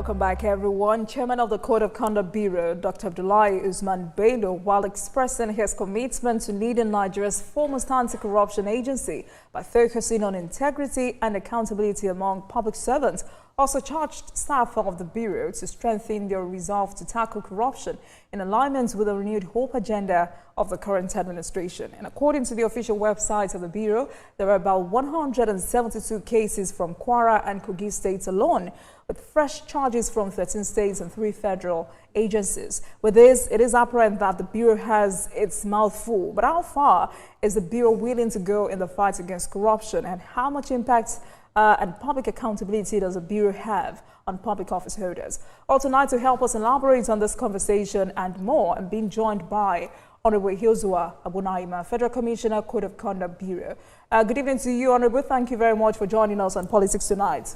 Welcome back, everyone. Chairman of the Code of Conduct Bureau, Dr. Abdullahi Usman Bello, while expressing his commitment to leading Nigeria's foremost anti-corruption agency by focusing on integrity and accountability among public servants, also charged staff of the Bureau to strengthen their resolve to tackle corruption in alignment with the renewed hope agenda of the current administration. And according to the official website of the Bureau, there are about 172 cases from Kwara and Kogi states alone, with fresh charges from 13 states and 3 federal agencies. With this, it is apparent that the Bureau has its mouth full. But how far is the Bureau willing to go in the fight against corruption, and how much impact and public accountability does the Bureau have on public office holders? Well, tonight, to help us elaborate on this conversation and more, I'm being joined by Honorable Hilzua Abunaima, Federal Commissioner, Code of Conduct Bureau. Good evening to you, Honorable. Thank you very much for joining us on Politics Tonight.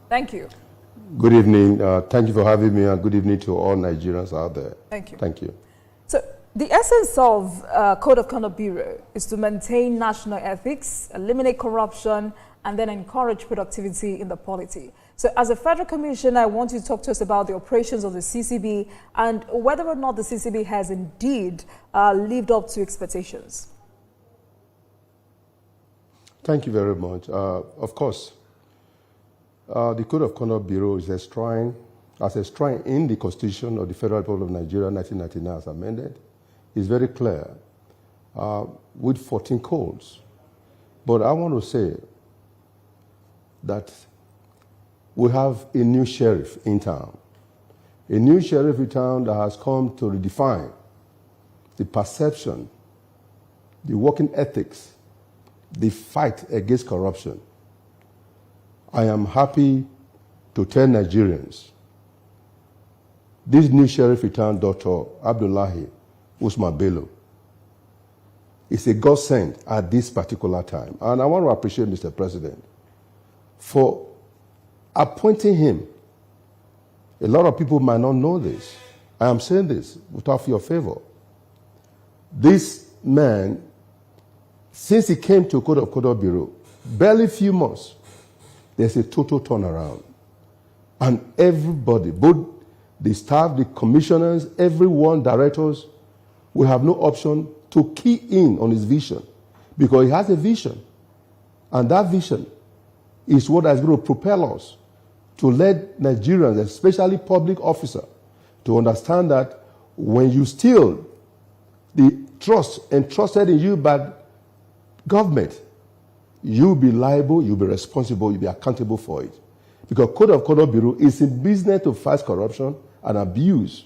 Thank you. Good evening. Thank you for having me, and good evening to all Nigerians out there. Thank you. Thank you. So, the essence of Code of Conduct Bureau is to maintain national ethics, eliminate corruption, and then encourage productivity in the polity. So, as a Federal Commissioner, I want you to talk to us about the operations of the CCB and whether or not the CCB has indeed lived up to expectations. Thank you very much. Of course, the Code of Conduct Bureau is enshrined in the Constitution of the Federal Republic of Nigeria, 1999, as amended. It's very clear, with 14 codes. But I want to say that we have a new sheriff in town. A new sheriff in town that has come to redefine the perception, the working ethics, the fight against corruption. I am happy to tell Nigerians, this new sheriff in town, Dr. Abdullahi Usman Bello, is a godsend at this particular time. And I want to appreciate Mr. President for appointing him. A lot of people might not know this. I am saying this without your favor. This man, since he came to Code of Conduct Bureau, barely a few months, there's a total turnaround. And everybody, both the staff, the commissioners, everyone, directors, will have no option to key in on his vision, because he has a vision. And that vision is what is going to propel us to let Nigerians, especially public officers, to understand that when you steal the trust entrusted in you by government, you'll be liable, you'll be responsible, you'll be accountable for it. Because Code of Conduct Bureau is in business to fight corruption and abuse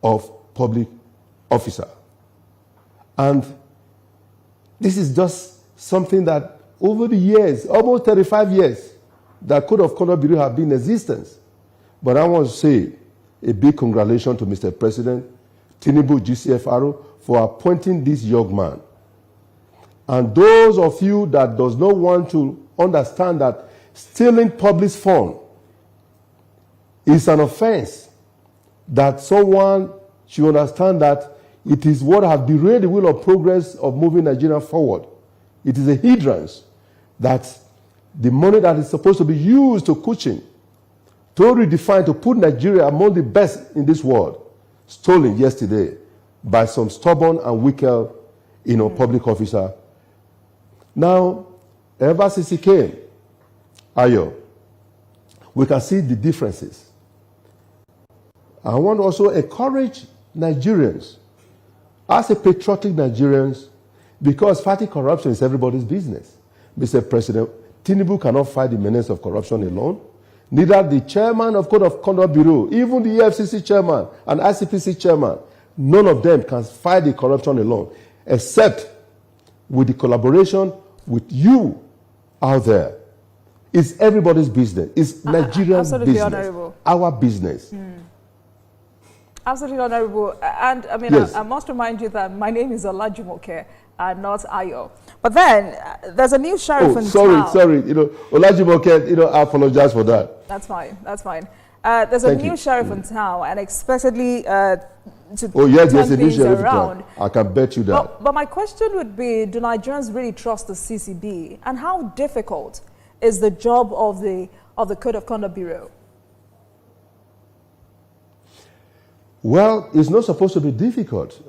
of public officer. And this is just something that over the years, almost 35 years, the Code of Conduct Bureau have been in existence. But I want to say a big congratulations to Mr. President Tinubu GCFR for appointing this young man. And those of you that does not want to understand that stealing public funds is an offense, that someone should understand that it is what has derailed the wheel of progress of moving Nigeria forward. It is a hindrance that the money that is supposed to be used to cushion, to redefine, to put Nigeria among the best in this world, stolen yesterday by some stubborn and wicked, public officer. Now, ever since he came, Ayo, we can see the differences. I want to also encourage Nigerians, as a patriotic Nigerians, because fighting corruption is everybody's business. Mr. President, Tinubu cannot fight the menace of corruption alone. Neither the chairman of Code of Conduct Bureau, even the EFCC chairman and ICPC chairman, none of them can fight the corruption alone, except with the collaboration with you out there. It's everybody's business. It's Nigeria's business. Honorable. Our business. Absolutely, Honorable. And I mean, yes. I must remind you that my name is Olajumoke and not Ayo. But then there's a new sheriff in town. Sorry. Olajumoke, I apologize for that. That's fine. That's fine. There's a new sheriff in town, and expectedly to yes, there's a new sheriff in town. I can bet you that. But my question would be, do Nigerians really trust the CCB? And how difficult is the job of the Code of Conduct Bureau? Well, it's not supposed to be difficult.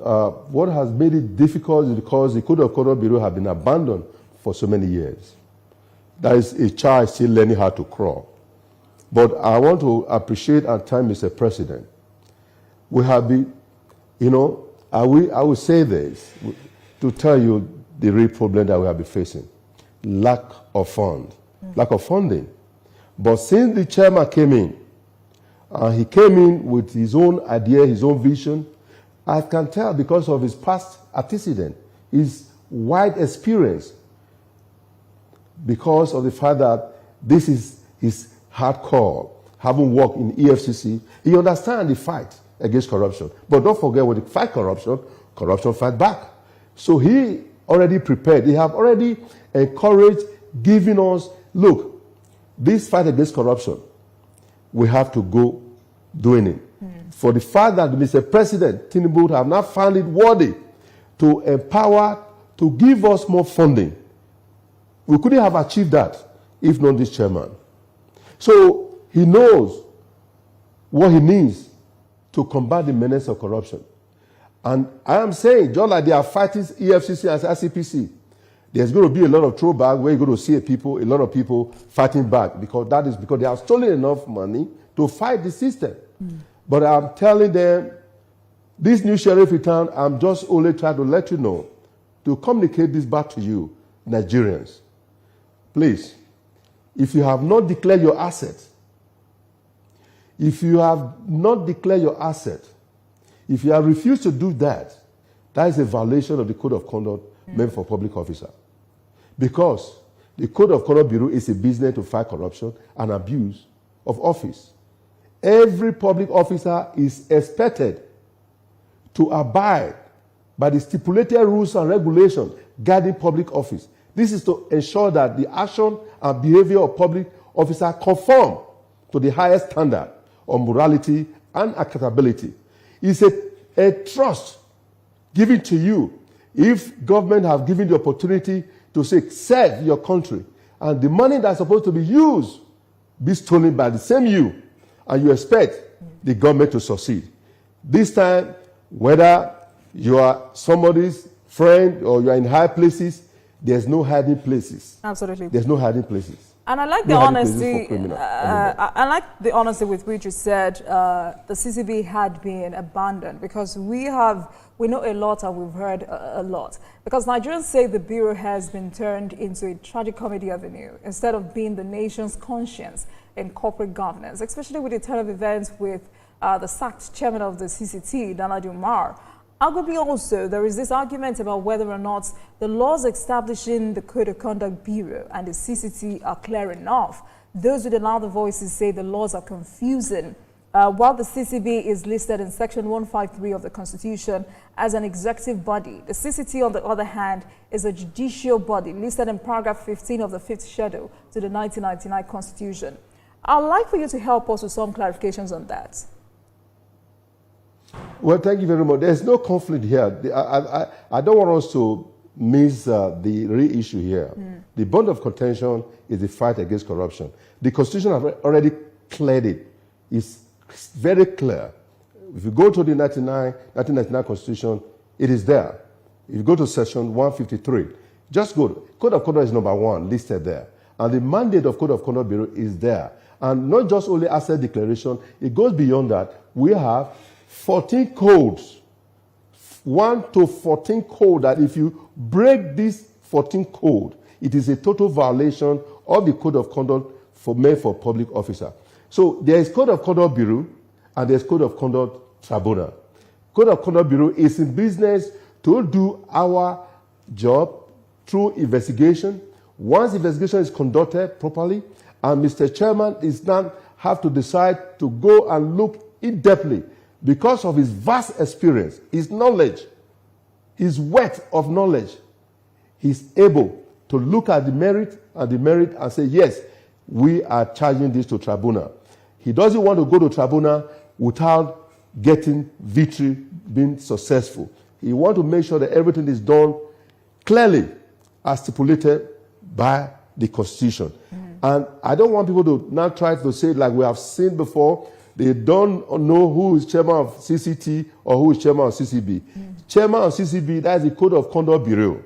What has made it difficult is because the Code of Conduct Bureau has been abandoned for so many years. That is a child still learning how to crawl. But I want to appreciate and thank Mr. President. We have been, I will say this to tell you the real problem that we have been facing. Lack of funding. But since the chairman came in, he came in with his own idea, his own vision. I can tell because of his past antecedent, his wide experience, because of the fact that this is his hardcore, having worked in EFCC, he understands the fight against corruption. But don't forget, when you fight corruption, corruption fight back. So he already prepared. They have already encouraged, giving us, look, this fight against corruption, we have to go doing it. For the fact that Mr. President Tinubu have not found it worthy to empower, to give us more funding, we couldn't have achieved that if not this chairman. So he knows what he needs to combat the menace of corruption. And I am saying, just like they are fighting EFCC and ICPC, there's going to be a lot of throwback where you're going to see a lot of people fighting back, because that is because they have stolen enough money to fight the system. But I'm telling them, this new sheriff in town, I'm just only trying to let you know, to communicate this back to you, Nigerians. Please, if you have not declared your asset, if you have refused to do that, that is a violation of the Code of Conduct meant for public officer. Because the Code of Conduct Bureau is a business to fight corruption and abuse of office. Every public officer is expected to abide by the stipulated rules and regulations guiding public office. This is to ensure that the action and behavior of public officers conform to the highest standard of morality and accountability. It's a trust given to you. If government have given the opportunity to say, serve your country, and the money that's supposed to be used be stolen by the same you, and you expect the government to succeed. This time, whether you are somebody's friend or you are in high places, there's no hiding places. Absolutely. There's no hiding places. And I like the honesty. I like the honesty with which you said the CCB had been abandoned, because we know a lot and we've heard a lot. Because Nigerians say the bureau has been turned into a tragicomedy avenue instead of being the nation's conscience in corporate governance, especially with the turn of events with the sacked chairman of the CCT, Danladi Umar. Arguably also, there is this argument about whether or not the laws establishing the Code of Conduct Bureau and the CCT are clear enough. Those with the louder voices say the laws are confusing, while the CCB is listed in Section 153 of the Constitution as an executive body. The CCT, on the other hand, is a judicial body listed in paragraph 15 of the 5th schedule to the 1999 Constitution. I'd like for you to help us with some clarifications on that. Well, thank you very much. There's no conflict here. I don't want us to miss the real issue here. The bond of contention is the fight against corruption. The Constitution has already cleared it. It's very clear. If you go to the 1999 Constitution, it is there. If you go to Section 153, just go. Code of Conduct is number 1, listed there. And the mandate of Code of Conduct Bureau is there. And not just only asset declaration, it goes beyond that. We have 14 codes, 1 to 14 code, that if you break this 14 code, it is a total violation of the Code of Conduct made for public officer. So there is Code of Conduct Bureau and there's Code of Conduct Tribunal. Code of Conduct Bureau is in business to do our job through investigation. Once investigation is conducted properly, and Mr. Chairman is now have to decide to go and look in-depthly, because of his vast experience, his knowledge, his wealth of knowledge, he's able to look at the merit and say, yes, we are charging this to tribunal. He doesn't want to go to tribunal without getting victory, being successful. He wants to make sure that everything is done clearly as stipulated by the Constitution. And I don't want people to now try to say, like we have seen before, They don't know who is chairman of CCT or who is chairman of CCB. Chairman of CCB, that is the Code of Conduct Bureau.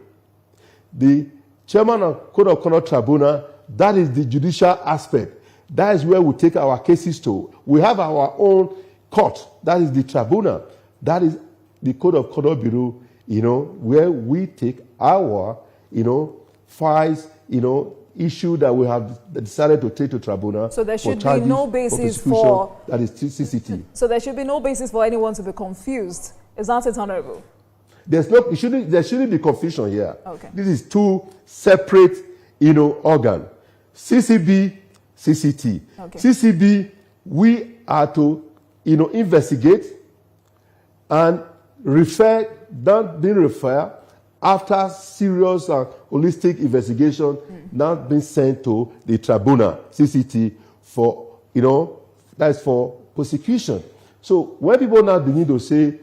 The chairman of Code of Conduct Tribunal, that is the judicial aspect. That is where we take our cases to. We have our own court. That is the tribunal. That is the Code of Conduct Bureau, where we take our, files, issue that we have decided to take to tribunal. So there should be no basis for that is CCT. So there should be no basis for anyone to be confused. Is that it, Honorable? There shouldn't be confusion here. Okay. This is two separate, organs. CCB, CCT. Okay. CCB, we are to, investigate and refer, then refer after serious and holistic investigation, now being sent to the tribunal, CCT, for, that's for prosecution. So when people now begin to say,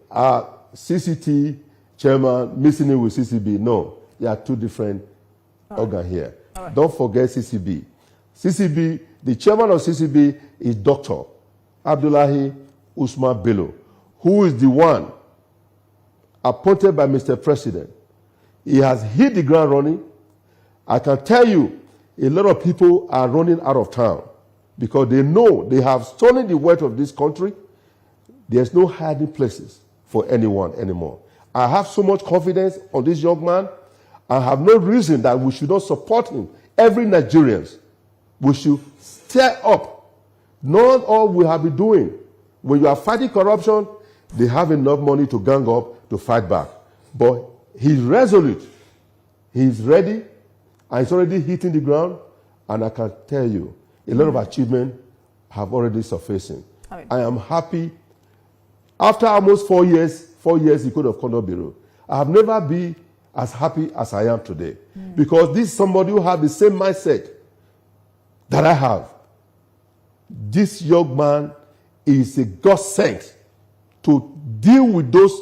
CCT chairman mixing it with CCB, no, there are two different organs here. Right. Don't forget CCB. CCB, the chairman of CCB is Dr. Abdullahi Usman Bello, who is the one appointed by Mr. President. He has hit the ground running. I can tell you, a lot of people are running out of town because they know they have stolen the wealth of this country. There's no hiding places for anyone anymore. I have so much confidence on this young man. I have no reason that we should not support him. Every Nigerian, we should stir up. Not all we have been doing. When you are fighting corruption, they have enough money to gang up to fight back. But he's resolute. He's ready. And he's already hitting the ground. And I can tell you, a lot of achievements have already surfacing. I am happy. After almost 4 years, the Code of Conduct Bureau, I have never been as happy as I am today. Because this is somebody who has the same mindset that I have. This young man is a God sent to deal with those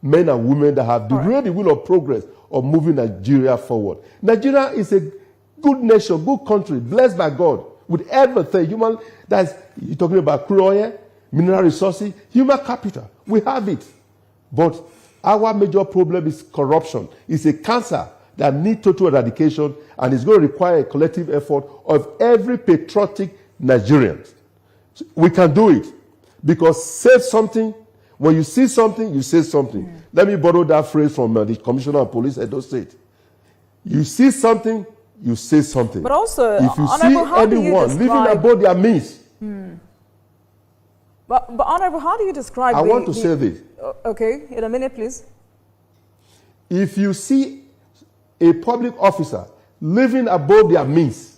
men and women that have derailed the wheel of progress of moving Nigeria forward. Nigeria is a good nation, good country, blessed by God, with everything. You're talking about crude oil, mineral resources, human capital. We have it. But our major problem is corruption. It's a cancer that needs total eradication, and it's going to require a collective effort of every patriotic Nigerian. We can do it. Because say something, when you see something, you say something. Let me borrow that phrase from the Commissioner of Police, Edo State. You see something, you say something. But also, if you see anyone living above their means. But Honorable, how do you describe I want to say this. Okay, in a minute, please. If you see a public officer living above their means,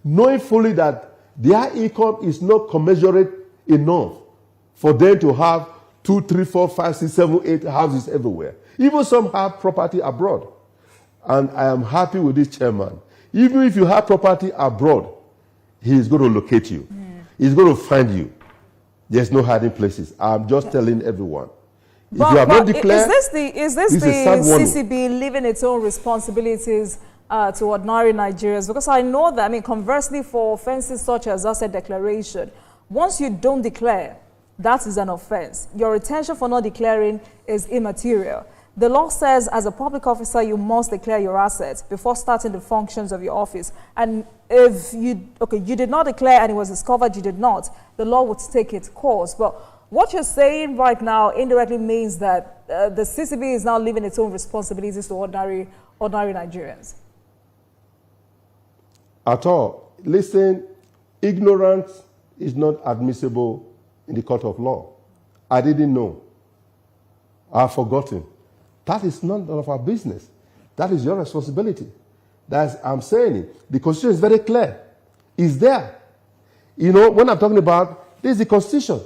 knowing fully that their income is not commensurate enough for them to have 2, 3, 4, 5, 6, 7, 8 houses everywhere. Even some have property abroad. And I am happy with this chairman. Even if you have property abroad, he is going to locate you. He's going to find you. There's no hiding places. I'm just telling everyone. If you have not declared, is this the CCB leaving its own responsibilities to ordinary Nigerians? Because I know that, conversely, for offenses such as asset declaration, once you don't declare, that is an offense. Your retention for not declaring is immaterial. The law says as a public officer, you must declare your assets before starting the functions of your office. And if you did not declare and it was discovered you did not, the law would take its course. But what you're saying right now indirectly means that the CCB is now leaving its own responsibilities to ordinary Nigerians. At all. Listen, ignorance is not admissible in the court of law. I didn't know. I've forgotten. That is none of our business. That is your responsibility. I'm saying it. The Constitution is very clear. It's there. When I'm talking about, this is the Constitution.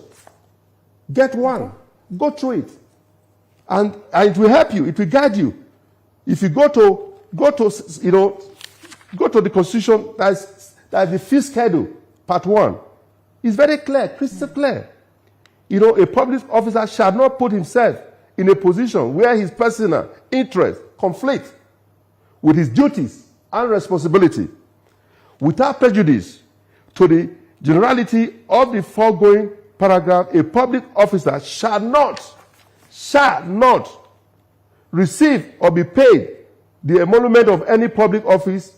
Get one. Okay. Go through it. And it will help you. It will guide you. If you go to the Constitution, that's the fifth schedule, part 1. It's very clear, crystal clear. A public officer shall not put himself in a position where his personal interest conflict with his duties and responsibility without prejudice to the generality of the foregoing paragraph, a public officer shall not receive or be paid the emolument of any public office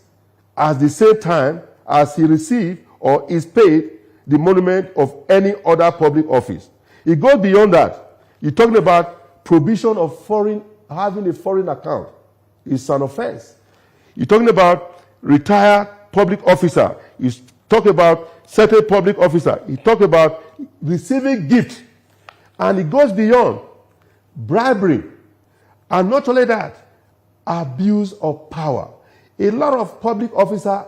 at the same time as he receives or is paid the emolument of any other public office. It goes beyond that. You're talking about prohibition of having a foreign account. It's an offense. You're talking about retired public officer. You talk about certain public officer. You talk about receiving gift. And it goes beyond bribery. And not only that, abuse of power. A lot of public officers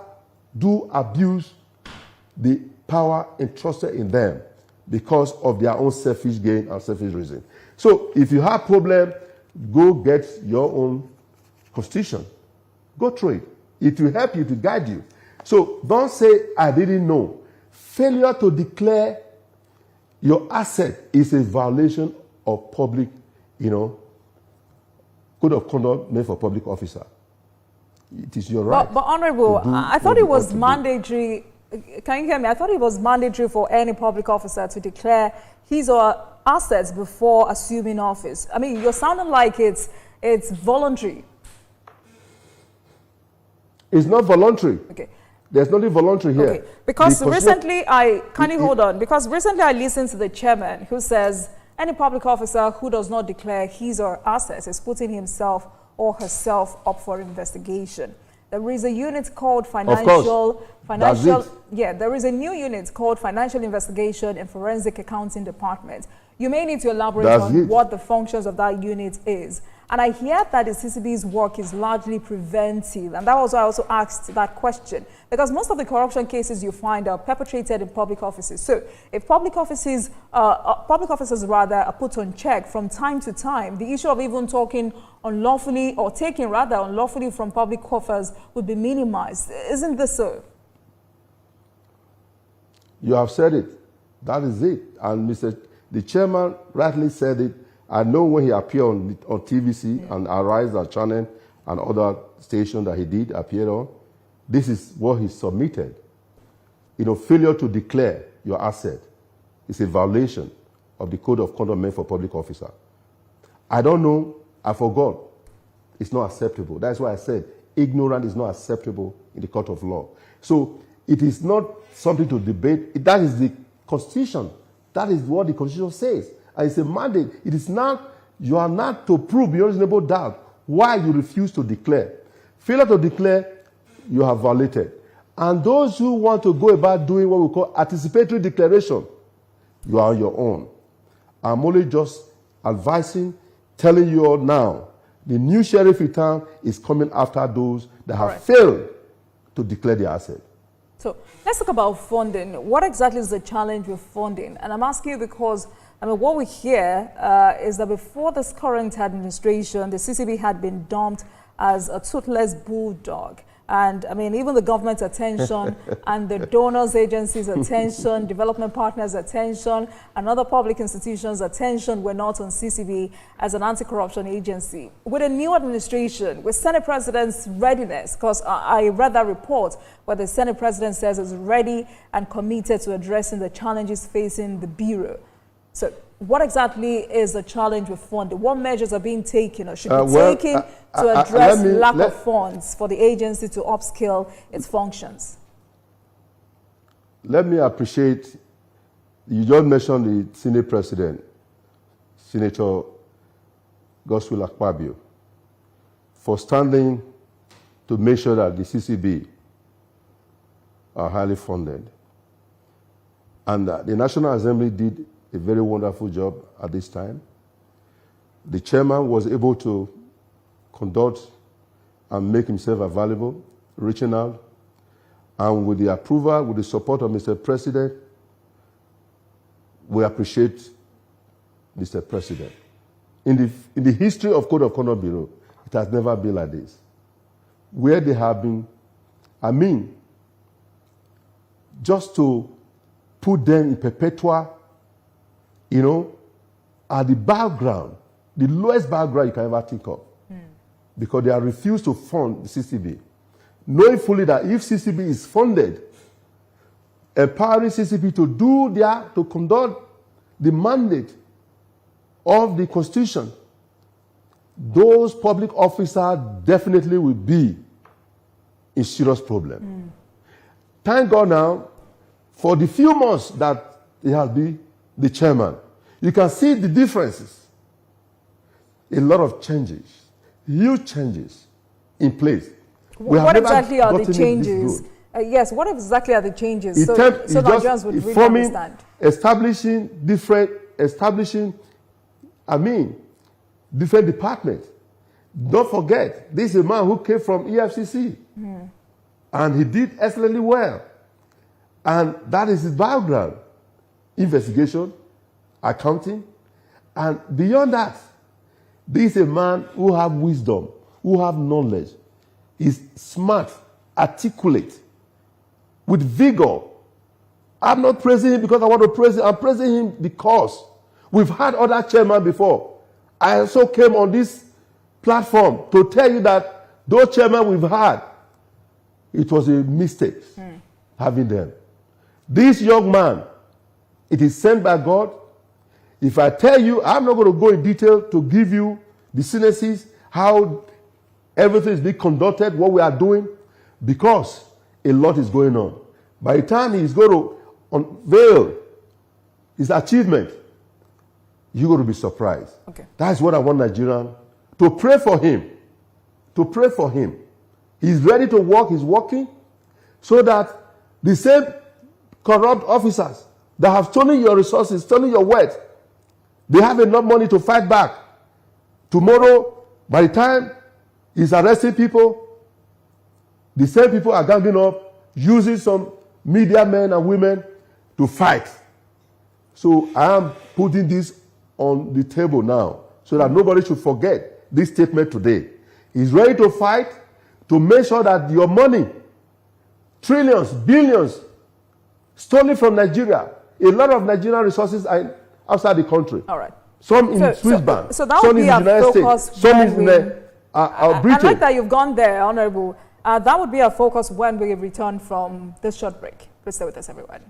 do abuse the power entrusted in them because of their own selfish gain and selfish reason. So if you have problem, go get your own constitution. Go through it. It will help you to guide you. So don't say, I didn't know. Failure to declare your asset is a violation of public, code of conduct made for public officer. It is your right. But Honorable, I thought it was mandatory. Can you hear me? I thought it was mandatory for any public officer to declare his or her assets before assuming office. I mean, you're sounding like it's voluntary. It's not voluntary. Okay. There's nothing voluntary here. Okay. Because recently Because recently I listened to the chairman who says any public officer who does not declare his or her assets is putting himself or herself up for investigation. There is a unit called there is a new unit called Financial Investigation and Forensic Accounting Department. You may need to elaborate on what the functions of that unit is. And I hear that the CCB's work is largely preventive. And that was why I also asked that question. Because most of the corruption cases you find are perpetrated in public offices. So if public officers are put on check from time to time, the issue of even talking unlawfully or taking unlawfully from public coffers would be minimized. Isn't this so? You have said it. That is it. And the chairman rightly said it. I know when he appeared on TVC and Arise, our channel, and other stations that he did appear on, this is what he submitted. Failure to declare your asset is a violation of the code of conduct made for public officer. I don't know. I forgot. It's not acceptable. That's why I said ignorance is not acceptable in the court of law. So it is not something to debate. That is the Constitution. That is what the Constitution says. And it's a mandate. It is not, you are not to prove beyond reasonable doubt why you refuse to declare. Failure to declare, you have violated. And those who want to go about doing what we call anticipatory declaration, you are on your own. I'm only just advising, telling you all now, the new sheriff in town is coming after those that have failed to declare their asset. So let's talk about funding. What exactly is the challenge with funding? And I'm asking you because what we hear is that before this current administration, the CCB had been dumped as a toothless bulldog. And even the government's attention and the donors agencies' attention, development partners' attention, and other public institutions' attention were not on CCB as an anti-corruption agency. With a new administration, with Senate President's readiness, because I read that report where the Senate President says is ready and committed to addressing the challenges facing the Bureau. So what exactly is the challenge with funding? What measures are being taken or should be taken to address lack of funds for the agency to upscale its functions? Let me appreciate, you just mentioned the Senate President, Senator Godswill Akpabio, for standing to make sure that the CCB are highly funded. And the National Assembly did a very wonderful job at this time. The chairman was able to conduct and make himself available, reaching out, and with the approval, with the support of Mr. President, we appreciate Mr. President. In the history of Code of Conduct Bureau, it has never been like this. Where they have been, just to put them in perpetual, at the background, the lowest background you can ever think of. Because they have refused to fund the CCB. Knowing fully that if CCB is funded empowering CCP to conduct the mandate of the Constitution, those public officers definitely will be in serious problem. Thank God now for the few months that he has been the chairman. You can see the differences. A lot of changes, huge changes in place. What exactly are the changes? Yes, what exactly are the changes? So Nigerians would really understand. Establishing different departments. Don't forget, this is a man who came from EFCC. And he did excellently well. And that is his background. Investigation, accounting, and beyond that, this is a man who has wisdom, who has knowledge. He's smart, articulate, with vigor. I'm not praising him because I want to praise him. I'm praising him because we've had other chairmen before. I also came on this platform to tell you that those chairmen we've had, it was a mistake having them. This young man, it is sent by God. If I tell you, I'm not going to go in detail to give you the synesis, how everything is being conducted, what we are doing, because a lot is going on. By the time he's going to unveil his achievement, you're going to be surprised. Okay. That's what I want Nigerians to pray for him. To pray for him. He's ready to work, he's working, so that the same corrupt officers that have stolen your resources, stolen your wealth, they have enough money to fight back. Tomorrow, by the time he's arresting people, the same people are ganging up, using some media men and women to fight. So I am putting this on the table now so that nobody should forget this statement today. He's ready to fight to make sure that your money, trillions, billions, stolen from Nigeria, a lot of Nigerian resources are outside the country. All right. Some in Swiss bank, so that some would in be the United States, some in Britain. I like that you've gone there, Honorable. That would be our focus when we return from this short break. Please stay with us, everyone.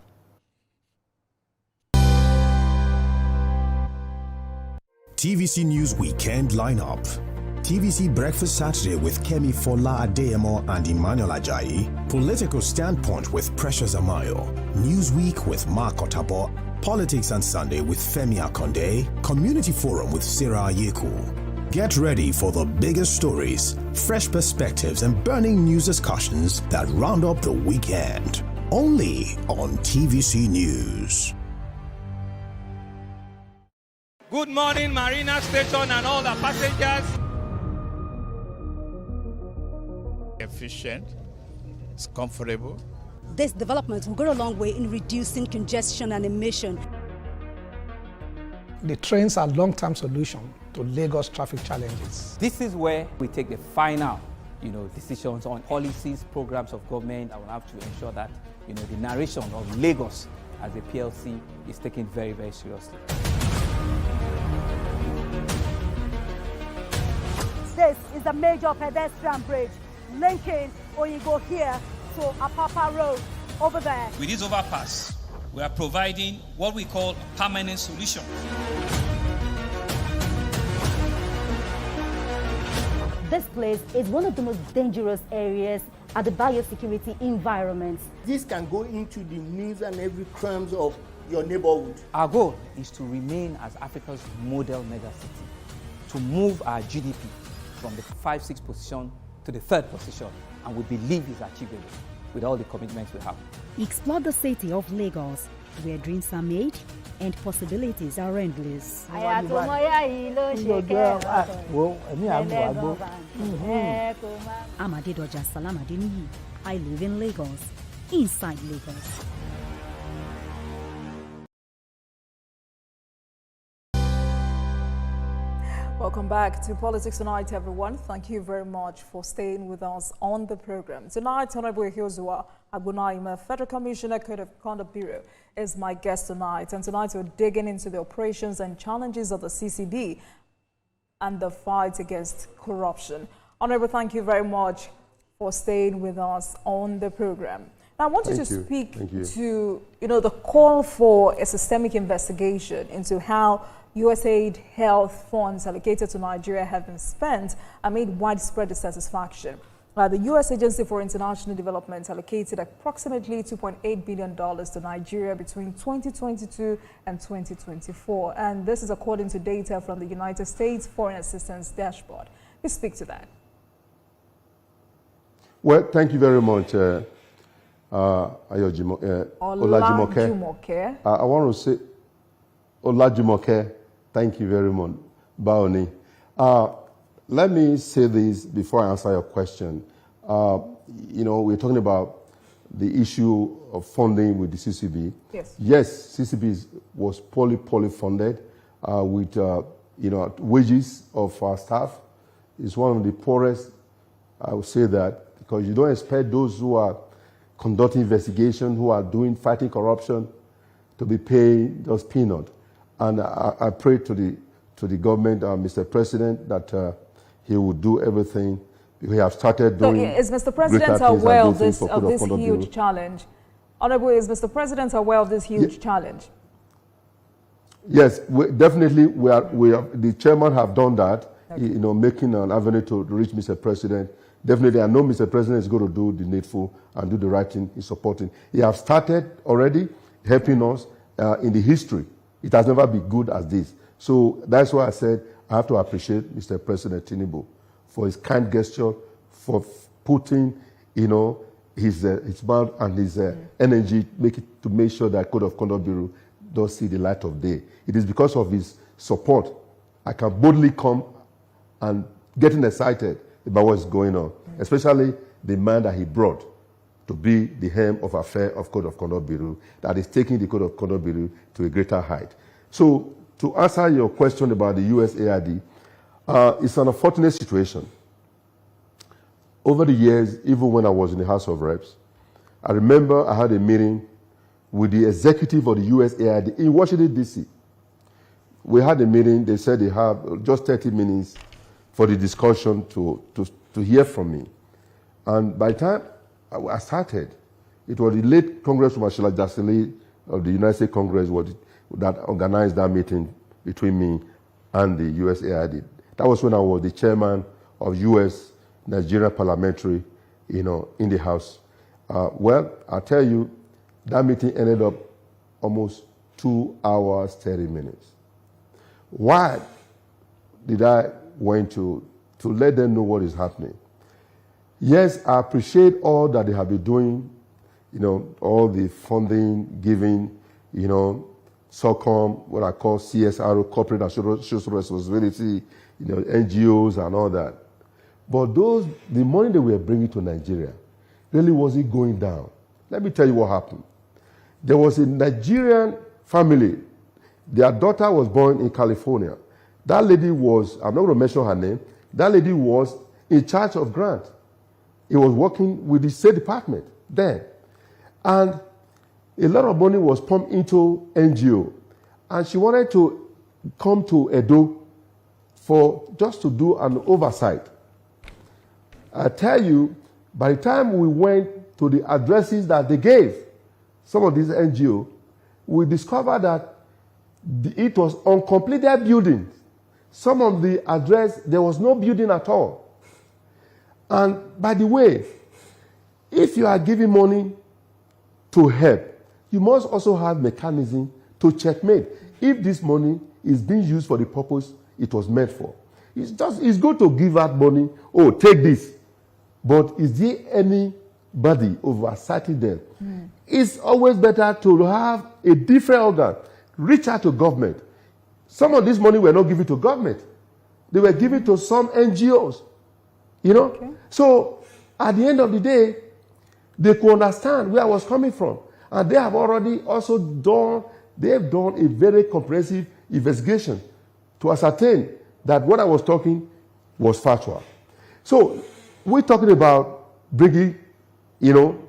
TVC News Weekend Lineup. TVC Breakfast Saturday with Kemi Fola Adeyemo and Emmanuel Ajayi. Political Standpoint with Precious Amayo. Newsweek with Mark Otabo. Politics on Sunday with Femi Akonde. Community Forum with Sarah Yeku. Get ready for the biggest stories, fresh perspectives, and burning news discussions that round up the weekend. Only on TVC News. Good morning, Marina Station and all the passengers. Efficient, it's comfortable. This development will go a long way in reducing congestion and emission. The trains are a long-term solution to Lagos traffic challenges. This is where we take the final, decisions on policies, programs of government that will have to ensure that, the narration of Lagos as a PLC is taken very, very seriously. This is a major pedestrian bridge linking Oyingo here to Apapa Road over there. With this overpass, we are providing what we call a permanent solution. This place is one of the most dangerous areas at the biosecurity environment. This can go into the news and every crumbs of your neighborhood. Our goal is to remain as Africa's model megacity, to move our GDP from the 5-6 position to the 3rd position, and we believe is achievable with all the commitments we have. Explore the city of Lagos, where dreams are made and possibilities are endless. Amadedoja Salamadini, I live in Lagos, inside Lagos. Welcome back to Politics Tonight, everyone. Thank you very much for staying with us on the program. Tonight, Honorable Hiozua Agunaima, Federal Commissioner, Code of Conduct Bureau, is my guest tonight. And tonight, we're digging into the operations and challenges of the CCB and the fight against corruption. Honorable, thank you very much for staying with us on the program. Now, I want you to speak to, the call for a systemic investigation into how USAID health funds allocated to Nigeria have been spent amid widespread dissatisfaction. The U.S. Agency for International Development allocated approximately $2.8 billion to Nigeria between 2022 and 2024. And this is according to data from the United States Foreign Assistance Dashboard. Please speak to that. Well, thank you very much, Olajumoke. I want to say, Olajumoke, thank you very much, Baoni. Let me say this before I answer your question. We're talking about the issue of funding with the CCB. Yes. Yes, CCB was poorly funded with, wages of our staff. It's one of the poorest, I would say that, because you don't expect those who are conducting investigation, who are fighting corruption, to be paying just peanut. And I pray to the government, Mr. President, that he will do everything. We have started doing. So is Mr. President aware of this huge challenge? Honorable, is Mr. President aware of this huge challenge? Yes, definitely. The chairman have done that. Okay. Making an avenue to reach Mr. President. Definitely, I know Mr. President is going to do the needful and do the right thing in supporting. He has started already helping us in the history. It has never been good as this. So that's why I said I have to appreciate Mr. President Tinubu for his kind gesture, for putting, his mouth and his energy to make sure that Code of Conduct Bureau does see the light of day. It is because of his support I can boldly come and getting excited about what's going on, especially the man that he brought to be the helm of affair of Code of Conduct Bureau, that is taking the Code of Conduct Bureau to a greater height. So, to answer your question about the USAID, it's an unfortunate situation. Over the years, even when I was in the House of Reps, I remember I had a meeting with the executive of the USAID in Washington, D.C. We had a meeting. They said they have just 30 minutes for the discussion to hear from me. And by the time I started, it was the late Congresswoman Sheila Jasley of the United States Congress that organized that meeting between me and the USAID. That was when I was the chairman of U.S.-Nigeria Parliamentary, in the House. Well, I'll tell you, that meeting ended up almost 2 hours, 30 minutes. Why did I went to let them know what is happening? Yes, I appreciate all that they have been doing, all the funding, giving, SOCOM, what I call CSR, Corporate and Social Responsibility, NGOs and all that. But the money that we are bringing to Nigeria really wasn't going down. Let me tell you what happened. There was a Nigerian family. Their daughter was born in California. That lady was, I'm not going to mention her name, that lady was in charge of grant. He was working with the State Department then. And a lot of money was pumped into NGO. And she wanted to come to Edo just to do an oversight. I tell you, by the time we went to the addresses that they gave, some of these NGO, we discovered that it was uncompleted buildings. Some of the address, there was no building at all. And by the way, if you are giving money to help, you must also have mechanism to checkmate if this money is being used for the purpose it was meant for. It's good to give out money, take this. But is there anybody oversighting them? It's always better to have a different organ, reach out to government. Some of this money were not given to government. They were given to some NGOs. Okay. So at the end of the day, they could understand where I was coming from. And they have already also done a very comprehensive investigation to ascertain that what I was talking was factual. So we're talking about bringing,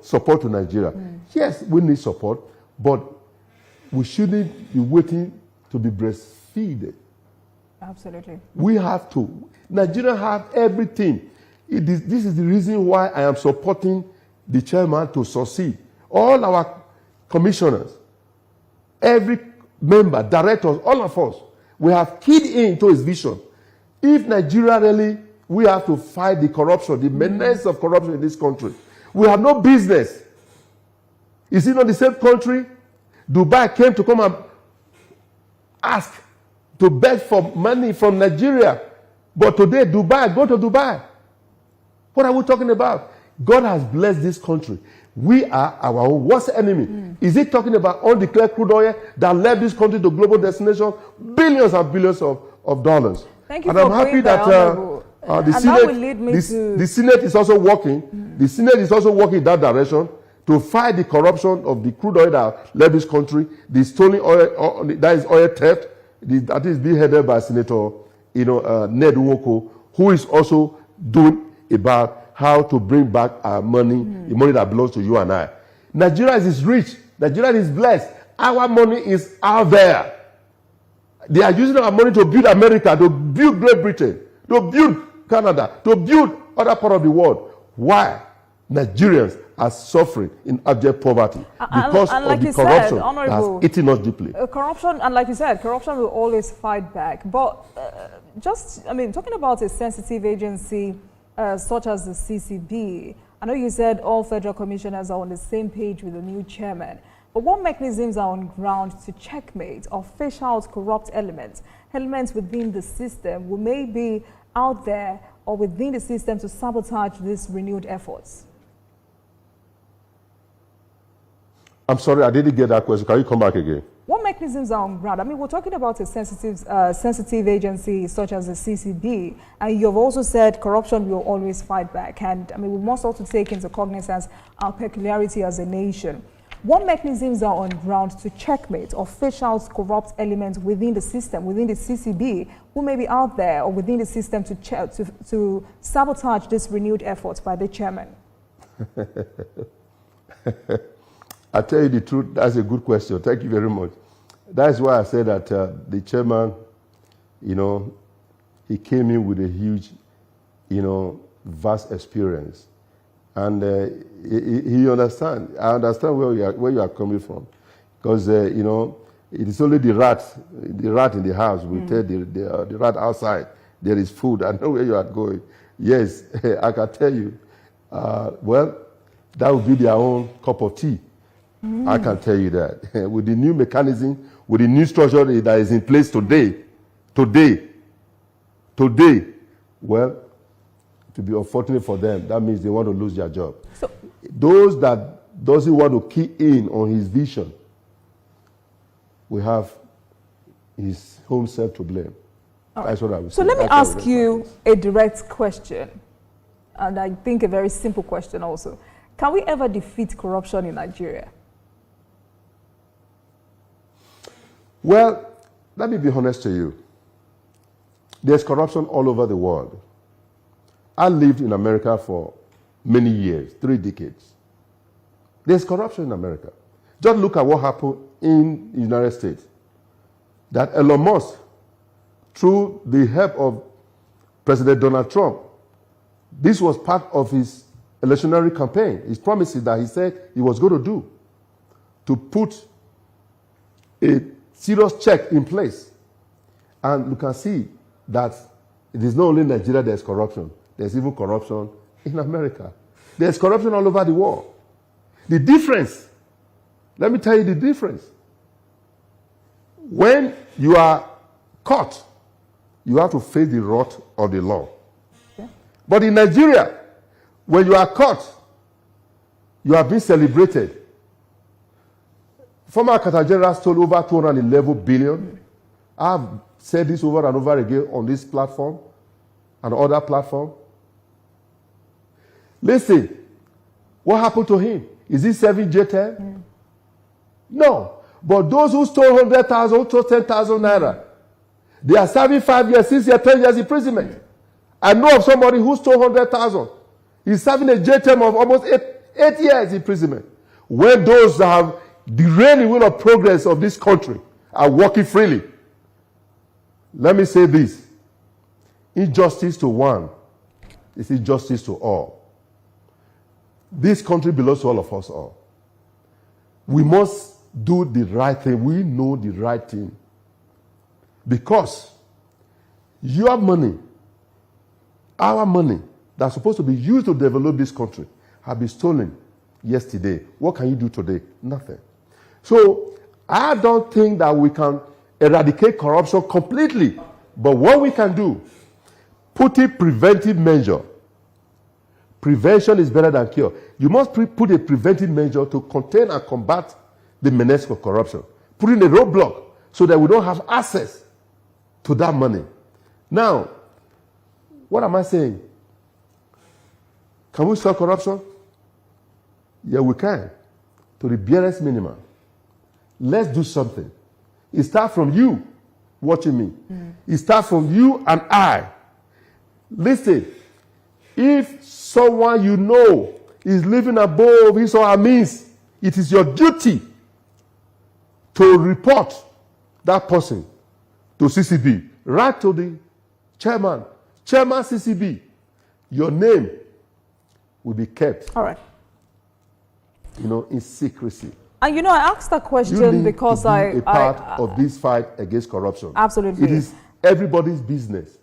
support to Nigeria. Yes, we need support, but we shouldn't be waiting to be breastfeeded. Absolutely. We have to. Nigeria have everything. This is the reason why I am supporting the chairman to succeed. all our commissioners, every member, directors, all of us, we have keyed into his vision. If Nigeria really, we have to fight the corruption, the menace of corruption in this country. We have no business. Is it not the same country? Dubai came to come and ask to beg for money from Nigeria. But today, Dubai, go to Dubai. What are we talking about? God has blessed this country. We are our own worst enemy. Is it talking about undeclared crude oil that led this country to global destination? Billions and billions of dollars. Thank you and for I'm happy that the Senate is also working. The Senate is also working in that direction to fight the corruption of the crude oil that led this country, the stolen oil, that is oil theft, that is being headed by Senator Ned Nwoko, who is also doing about how to bring back our money, the money that belongs to you and I. Nigeria is rich. Nigeria is blessed. Our money is out there. They are using our money to build America, to build Great Britain, to build Canada, to build other parts of the world. Why? Nigerians are suffering in abject poverty because of the corruption that has eaten us deeply. Corruption, and like you said, corruption will always fight back. But talking about a sensitive agency such as the CCB, I know you said all federal commissioners are on the same page with the new chairman. But what mechanisms are on ground to checkmate or fish out corrupt elements within the system who may be out there or within the system to sabotage these renewed efforts? I'm sorry, I didn't get that question. Can you come back again? What mechanisms are on ground? I mean, we're talking about a sensitive agency such as the CCB, and you've also said corruption will always fight back. And I mean, we must also take into cognizance our peculiarity as a nation. What mechanisms are on ground to checkmate or fish out corrupt elements within the system, within the CCB, who may be out there or within the system to sabotage this renewed efforts by the chairman? I tell you the truth, that's a good question. Thank you very much. That's why I said that the chairman, he came in with a huge, vast experience. And he understands. I understand where you are coming from. Because, it is only the rat in the house will tell the rat outside there is food. I know where you are going. Yes, I can tell you. Well, that would be their own cup of tea. I can tell you that. With the new mechanism, with the new structure that is in place today, well, to be unfortunate for them, that means they want to lose their job. So, those that doesn't want to key in on his vision, we have his home self to blame. That's what I would say. So let me ask you a direct question, and I think a very simple question also. Can we ever defeat corruption in Nigeria? Well, let me be honest to you. There's corruption all over the world. I lived in America for many years, 3 decades. There's corruption in America. Just look at what happened in the United States. That Elon Musk, through the help of President Donald Trump, this was part of his electionary campaign, his promises that he said he was going to do, to put a serious check in place. And you can see that it is not only in Nigeria there's corruption, there's even corruption in America. There's corruption all over the world. The difference, let me tell you the difference. When you are caught, you have to face the wrath of the law. Yeah. But in Nigeria, when you are caught, you have been celebrated. Former Qatar General stole over 211 billion. I've said this over and over again on this platform and other platform. Listen, what happened to him? Is he serving J10? Mm. No. But those who stole 100,000, who stole 10,000 naira, they are serving 5 years, 6 years, 10 years imprisonment. I know of somebody who stole 100,000. He's serving a jail term of almost 8 years imprisonment. When those that have derailed the will of progress of this country are walking freely. Let me say this. Injustice to one is injustice to all. This country belongs to all of us all. we must do the right thing. We know the right thing. Because your money, our money, that's supposed to be used to develop this country, have been stolen yesterday. What can you do today? Nothing. So I don't think that we can eradicate corruption completely. But what we can do, put a preventive measure. Prevention is better than cure. You must put a preventive measure to contain and combat the menace of corruption. Put in a roadblock so that we don't have access to that money. Now, what am I saying? Can we stop corruption? Yeah, we can. To the barest minimum. Let's do something. It starts from you watching me. It starts from you and I. Listen, if someone you know is living above his or her means, it is your duty to report that person to CCB. Write to the chairman CCB. Your name will be kept. All right. In secrecy. And I asked that question because to be a part of this fight against corruption. Absolutely. It is everybody's business.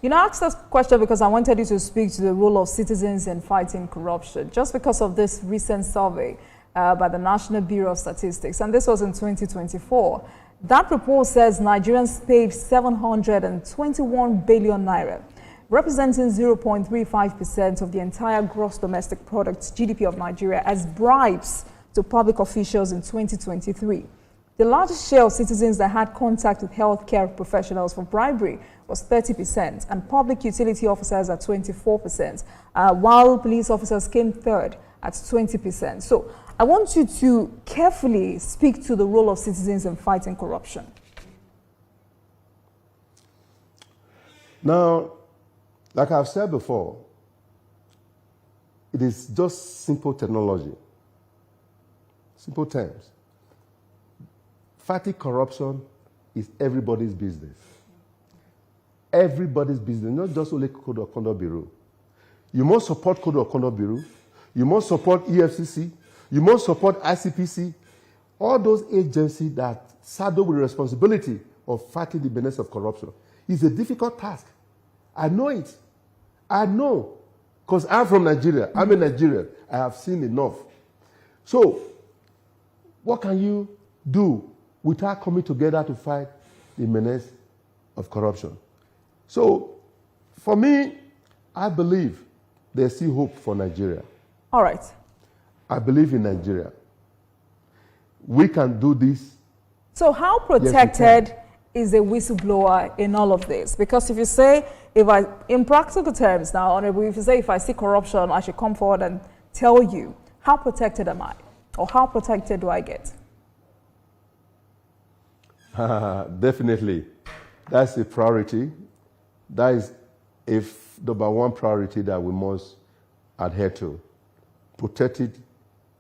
I asked this question because I wanted you to speak to the role of citizens in fighting corruption, just because of this recent survey by the National Bureau of Statistics, and this was in 2024. That report says Nigerians paid 721 billion naira, representing 0.35% of the entire gross domestic product GDP of Nigeria, as bribes to public officials in 2023. The largest share of citizens that had contact with healthcare professionals for bribery was 30%, and public utility officers at 24%, while police officers came third at 20%. So I want you to carefully speak to the role of citizens in fighting corruption. Now, like I've said before, it is just simple technology. Simple terms. Fighting corruption is everybody's business. Everybody's business, not just only Code of Conduct Bureau. You must support Code of Conduct Bureau. You must support EFCC. You must support ICPC. All those agencies that saddle with the responsibility of fighting the menace of corruption. It's a difficult task. I know it. I know. Because I'm from Nigeria. I'm a Nigerian. I have seen enough. So, what can you do without coming together to fight the menace of corruption? So, for me, I believe there's still hope for Nigeria. All right. I believe in Nigeria. We can do this. So how protected is a whistleblower in all of this? Because if you say, in practical terms now, Honorable, if you say if I see corruption, I should come forward and tell you, how protected am I? Or how protected do I get? Definitely. That's a priority. That is a number one priority that we must adhere to. Protecting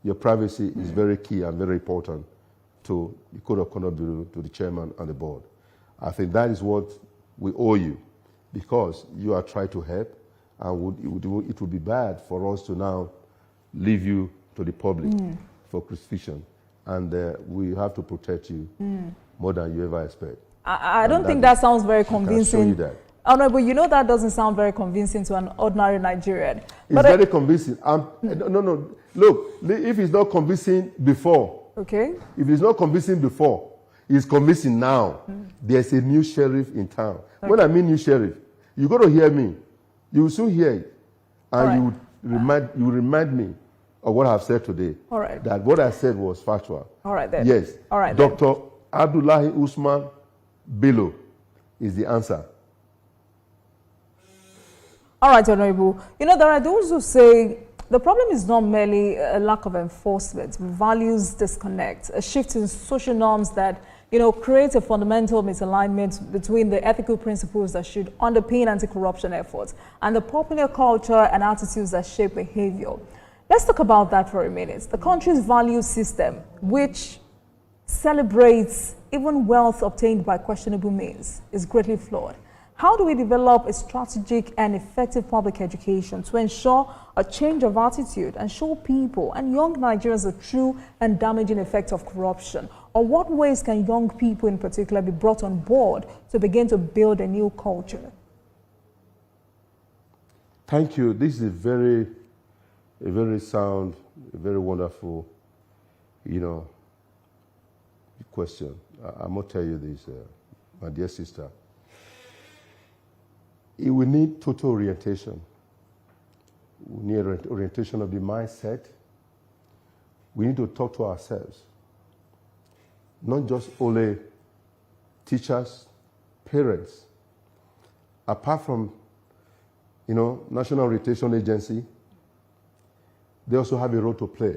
your privacy is very key and very important to the Code of Conduct Bureau, to the chairman and the board. I think that is what we owe you, because you are trying to help, and it would be bad for us to now leave you to the public for crucifixion. And we have to protect you more than you ever expect. I don't think that sounds very convincing. I can show you that. Honorable, that doesn't sound very convincing to an ordinary Nigerian. It's very convincing. No. Look, if it's not convincing before, okay. If it's not convincing before, it's convincing now. There's a new sheriff in town. Okay. When I mean new sheriff, you got to hear me. You will soon hear it, and you remind me of what I've said today. All right. That what I said was factual. All right then. Yes. All right. Dr. Abdullahi Usman Bello is the answer. All right, Honorable. There are those who say the problem is not merely a lack of enforcement, values disconnect, a shift in social norms that, create a fundamental misalignment between the ethical principles that should underpin anti-corruption efforts and the popular culture and attitudes that shape behavior. Let's talk about that for a minute. The country's value system, which celebrates even wealth obtained by questionable means, is greatly flawed. How do we develop a strategic and effective public education to ensure a change of attitude and show people and young Nigerians the true and damaging effects of corruption? Or what ways can young people in particular be brought on board to begin to build a new culture? Thank you. This is a very sound, a very wonderful, question. I must tell you this, my dear sister. We need total orientation. We need orientation of the mindset. We need to talk to ourselves. Not just only teachers, parents. Apart from, National Orientation Agency, they also have a role to play.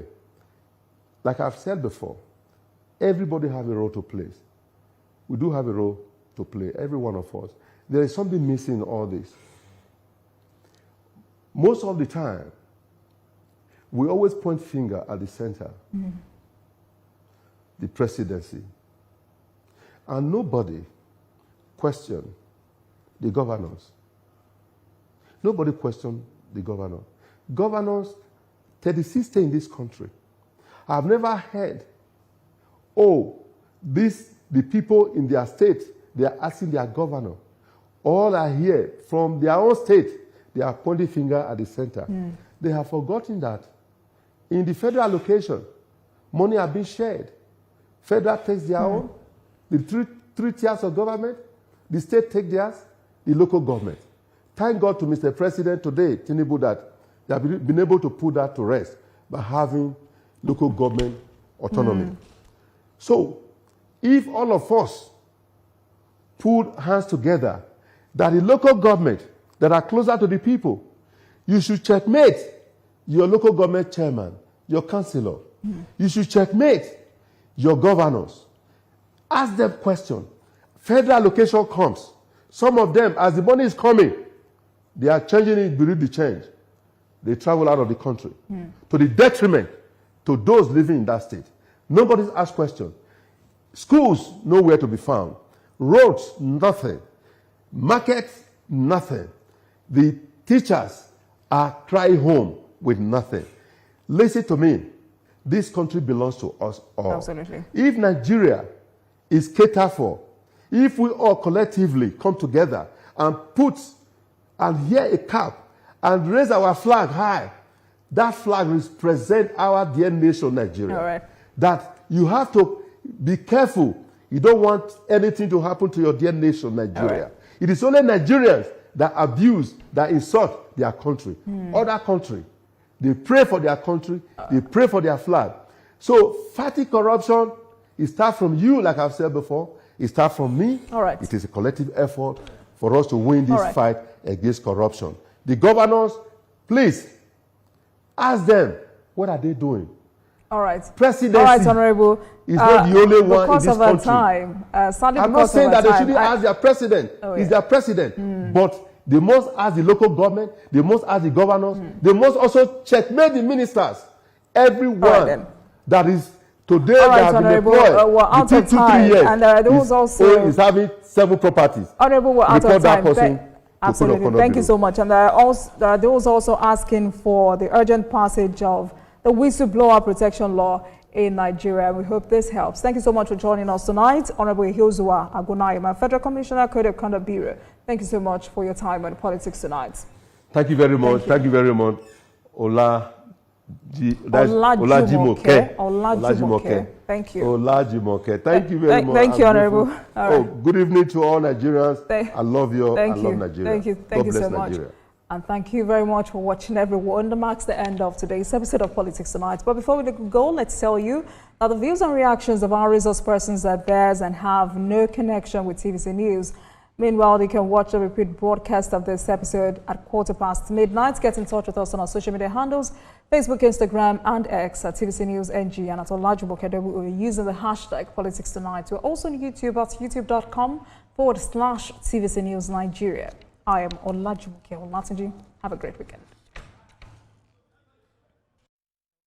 Like I've said before, everybody has a role to play. We do have a role to play, every one of us. There is something missing in all this. Most of the time, we always point finger at the center, the presidency. And nobody question the governors. Nobody question the governor. Governors, 36 states in this country. I've never heard, the people in their state, they are asking their governor. All are here from their own state. They are pointing finger at the center. They have forgotten that in the federal allocation, money are being shared. Federal takes their own. The three tiers of government, the state take theirs, the local government. Thank God to Mr. President today, Tinubu, that they have been able to put that to rest by having local government autonomy. So, if all of us put hands together, that the local government that are closer to the people, you should checkmate your local government chairman, your councillor. You should checkmate your governors. Ask them questions. Federal allocation comes. Some of them, as the money is coming, they are changing it beneath the change. They travel out of the country to the detriment to those living in that state. Nobody's asked questions. Schools, nowhere to be found. Roads, nothing. Markets, nothing. The teachers are crying home with nothing. Listen to me. This country belongs to us all. Absolutely. If Nigeria is catered for, if we all collectively come together and hear a cap and raise our flag high, that flag represents our dear nation, Nigeria. All right. That you have to be careful. You don't want anything to happen to your dear nation, Nigeria. Right. It is only Nigerians that abuse, that insult their country. Other country, they pray for their country, they pray for their flag. So fighting corruption, it starts from you, like I've said before. It starts from me. All right. It is a collective effort for us to win this fight against corruption. The governors, please, ask them, what are they doing? All right. Presidency. All right, Honorable. Is not the only one in this country. Because of our time. I'm not saying that they shouldn't ask their president. He's their president. But they must ask the local government. They must ask the governors. They must also checkmate the ministers. Everyone that is today that have been employed between 2-3 years and there was also is having 7 properties. Honorable, we're out of time. Absolutely. Thank you so much. And there was also asking for the urgent passage of the whistleblower protection law in Nigeria. We hope this helps. Thank you so much for joining us tonight. Honorable Hilzua Agunayima, Federal Commissioner, Code of Conduct Bureau. Thank you so much for your time on politics tonight. Thank you very much. Thank you very much. Olajimoke. Thank you. Olajimoke. Thank you very much. Thank you, Honorable. Good evening to all Nigerians. I love you. I love Nigeria. Thank you. Thank you so much. And thank you very much for watching, everyone. That marks the end of today's episode of Politics Tonight. But before we go, let's tell you that the views and reactions of our resource persons are theirs and have no connection with TVC News. Meanwhile, you can watch the repeat broadcast of this episode at midnight. Get in touch with us on our social media handles, Facebook, Instagram, and X at TVC News NG and at Olajumoke using the hashtag Politics Tonight. We're also on YouTube at youtube.com/TVC News Nigeria. I am Olajumoke Olatunji. Have a great weekend.